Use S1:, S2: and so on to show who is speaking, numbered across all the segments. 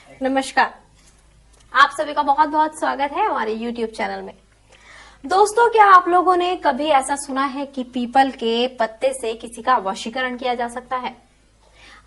S1: नमस्कार, आप सभी का बहुत बहुत स्वागत है हमारे YouTube चैनल में। दोस्तों, क्या आप लोगों ने कभी ऐसा सुना है कि पीपल के पत्ते से किसी का वशीकरण किया जा सकता है?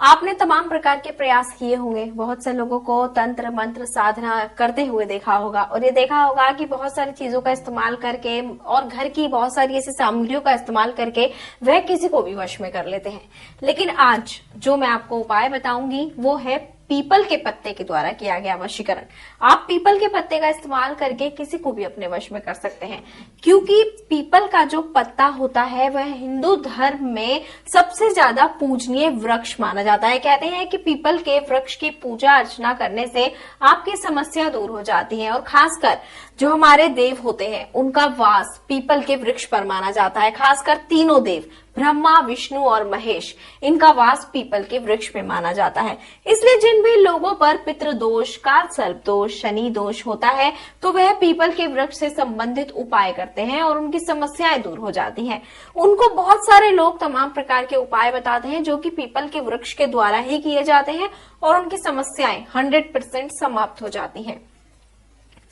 S1: आपने तमाम प्रकार के प्रयास किए होंगे, बहुत से लोगों को तंत्र मंत्र साधना करते हुए देखा होगा और ये देखा होगा कि बहुत सारी चीजों का इस्तेमाल करके और घर की बहुत सारी ऐसी सामग्रियों का इस्तेमाल करके वह किसी को भी वश में कर लेते हैं। लेकिन आज जो मैं आपको उपाय बताऊंगी वो है पीपल के पत्ते के द्वारा किया गया वशीकरण। आप पीपल के पत्ते का इस्तेमाल करके किसी को भी अपने वश में कर सकते हैं, क्योंकि पीपल का जो पत्ता होता है वह हिंदू धर्म में सबसे ज्यादा पूजनीय वृक्ष माना जाता है। कहते हैं कि पीपल के वृक्ष की पूजा अर्चना करने से आपकी समस्या दूर हो जाती है और खासकर जो हमारे देव होते हैं उनका वास पीपल के वृक्ष पर माना जाता है। खासकर तीनों देव ब्रह्मा, विष्णु और महेश, इनका वास पीपल के वृक्ष में माना जाता है। इसलिए जिन भी लोगों पर पितृदोष, काल सर्प दोष, शनि दोष होता है तो वह पीपल के वृक्ष से संबंधित उपाय करते हैं और उनकी समस्याएं दूर हो जाती हैं। उनको बहुत सारे लोग तमाम प्रकार के उपाय बताते हैं जो कि पीपल के वृक्ष के द्वारा ही किए जाते हैं और उनकी समस्याएं 100% समाप्त हो जाती हैं।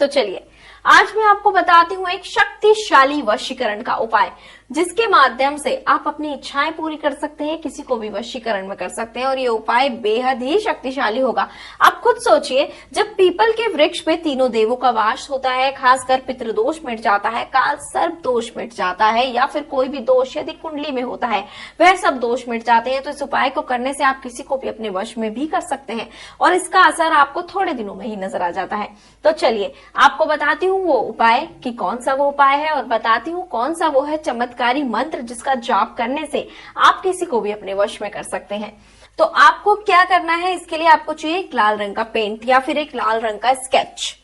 S1: तो चलिए, आज मैं आपको बताती हूँ एक शक्तिशाली वशीकरण का उपाय, जिसके माध्यम से आप अपनी इच्छाएं पूरी कर सकते हैं, किसी को भी वशीकरण में कर सकते हैं और ये उपाय बेहद ही शक्तिशाली होगा। आप खुद सोचिए, जब पीपल के वृक्ष पे तीनों देवों का वास होता है, खासकर पितृदोष मिट जाता है, काल सर्प दोष मिट जाता है या फिर कोई भी दोष यदि कुंडली में होता है वह सब दोष मिट जाते हैं। तो इस उपाय को करने से आप किसी को भी अपने वश में भी कर सकते हैं और इसका असर आपको थोड़े दिनों में ही नजर आ जाता है। तो चलिए, आपको बताती हूँ वो उपाय कि कौन सा वो उपाय है और बताती हूँ कौन सा वो है चमत्कारी मंत्र जिसका जाप करने से आप किसी को भी अपने वश में कर सकते हैं। तो आपको क्या करना है, इसके लिए आपको चाहिए एक लाल रंग का पेंट या फिर एक लाल रंग का स्केच।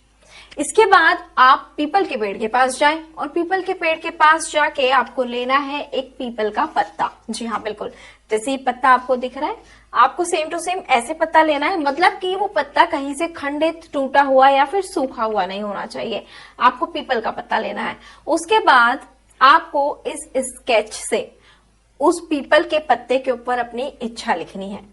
S1: इसके बाद आप पीपल के पेड़ के पास जाएं और पीपल के पेड़ के पास जाके आपको लेना है एक पीपल का पत्ता। जी हाँ, बिल्कुल जैसे ये पत्ता आपको दिख रहा है, आपको सेम टू सेम ऐसे पत्ता लेना है। मतलब कि वो पत्ता कहीं से खंडित, टूटा हुआ या फिर सूखा हुआ नहीं होना चाहिए। आपको पीपल का पत्ता लेना है। उसके बाद आपको इस स्केच से उस पीपल के पत्ते के ऊपर अपनी इच्छा लिखनी है।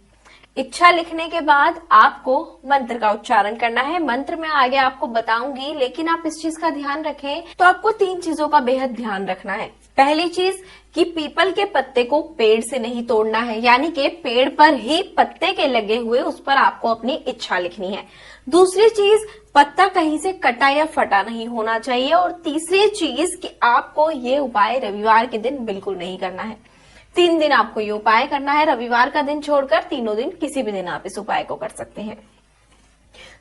S1: इच्छा लिखने के बाद आपको मंत्र का उच्चारण करना है। मंत्र में आगे आपको बताऊंगी, लेकिन आप इस चीज का ध्यान रखें तो आपको 3 चीजों का बेहद ध्यान रखना है। पहली चीज कि पीपल के पत्ते को पेड़ से नहीं तोड़ना है, यानी कि पेड़ पर ही पत्ते के लगे हुए उस पर आपको अपनी इच्छा लिखनी है। दूसरी चीज, पत्ता कहीं से कटा या फटा नहीं होना चाहिए। और तीसरी चीज कि आपको ये उपाय रविवार के दिन बिल्कुल नहीं करना है। 3 दिन आपको ये उपाय करना है, रविवार का दिन छोड़कर तीनों दिन किसी भी दिन आप इस उपाय को कर सकते हैं।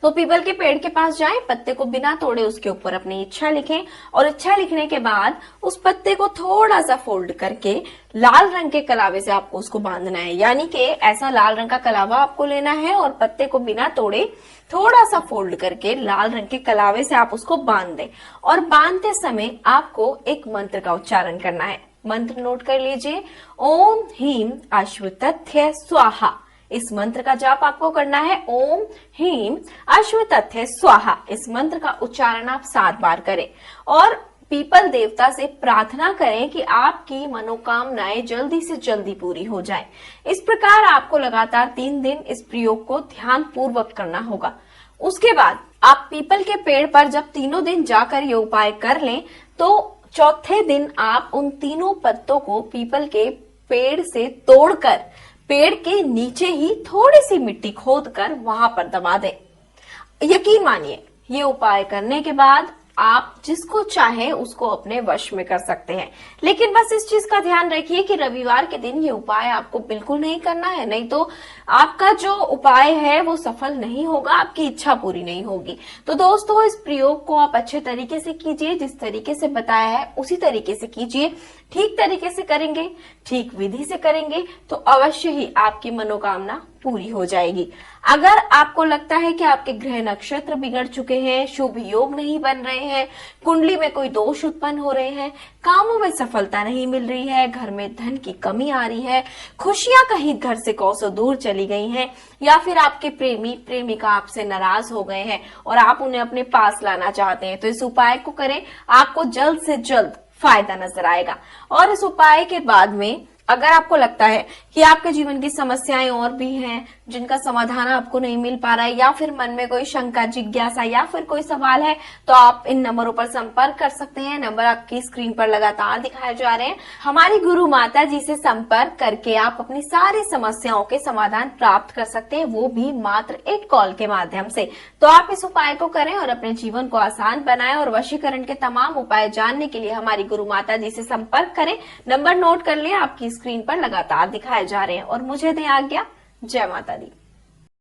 S1: तो पीपल के पेड़ के पास जाएं, पत्ते को बिना तोड़े उसके ऊपर अपनी इच्छा लिखें और इच्छा लिखने के बाद उस पत्ते को थोड़ा सा फोल्ड करके लाल रंग के कलावे से आपको उसको बांधना है। यानी कि ऐसा लाल रंग का कलावा आपको लेना है और पत्ते को बिना तोड़े थोड़ा सा फोल्ड करके लाल रंग के कलावे से आप उसको बांध दें और बांधते समय आपको एक मंत्र का उच्चारण करना है। मंत्र नोट कर लीजिए, ओम ह्रीं अश्वतथ्य स्वाहा। इस मंत्र का जाप आपको करना है। ओम ह्रीं अश्वतथ्य स्वाहा। इस मंत्र का उच्चारण आप 7 बार करें और पीपल देवता से प्रार्थना करें कि आपकी मनोकामनाएं जल्दी से जल्दी पूरी हो जाएं। इस प्रकार आपको लगातार 3 दिन इस प्रयोग को ध्यान पूर्वक करना होगा। उसके बाद आप पीपल के पेड़ पर जब तीनों दिन जाकर ये उपाय कर लें तो चौथे दिन आप उन तीनों पत्तों को पीपल के पेड़ से तोड़कर पेड़ के नीचे ही थोड़ी सी मिट्टी खोदकर वहां पर दबा दें। यकीन मानिए, ये उपाय करने के बाद आप जिसको चाहे उसको अपने वश में कर सकते हैं। लेकिन बस इस चीज का ध्यान रखिए कि रविवार के दिन ये उपाय आपको बिल्कुल नहीं करना है, नहीं तो आपका जो उपाय है वो सफल नहीं होगा, आपकी इच्छा पूरी नहीं होगी। तो दोस्तों, इस प्रयोग को आप अच्छे तरीके से कीजिए, जिस तरीके से बताया है उसी तरीके से कीजिए। ठीक तरीके से करेंगे, ठीक विधि से करेंगे तो अवश्य ही आपकी मनोकामना पूरी हो जाएगी। अगर आपको लगता है कि आपके ग्रह नक्षत्र बिगड़ चुके हैं, शुभ योग नहीं बन रहे हैं, कुंडली में कोई दोष उत्पन्न हो रहे हैं, कामों में सफलता नहीं मिल रही है, घर में धन की कमी आ रही है, खुशियां कहीं घर से कोसों दूर चली गई हैं, या फिर आपके प्रेमी प्रेमिका आपसे नाराज हो गए हैं और आप उन्हें अपने पास लाना चाहते हैं, तो इस उपाय को करें। आपको जल्द से जल्द फायदा नजर आएगा। और इस उपाय के बाद में अगर आपको लगता है कि आपके जीवन की समस्याएं और भी हैं, जिनका समाधान आपको नहीं मिल पा रहा है, या फिर मन में कोई शंका, जिज्ञासा या फिर कोई सवाल है, तो आप इन नंबरों पर संपर्क कर सकते हैं। नंबर आपकी स्क्रीन पर लगातार दिखाए जा रहे हैं। हमारी गुरु माता जी से संपर्क करके आप अपनी सारी समस्याओं के समाधान प्राप्त कर सकते हैं, वो भी मात्र एक कॉल के माध्यम से। तो आप इस उपाय को करें और अपने जीवन को आसान बनाएं और वशीकरण के तमाम उपाय जानने के लिए हमारी गुरु माता जी से संपर्क करें। नंबर नोट कर लें, आपकी स्क्रीन पर लगातार दिखाए जा रहे हैं। और मुझे दें आज्ञा। जय माता दी।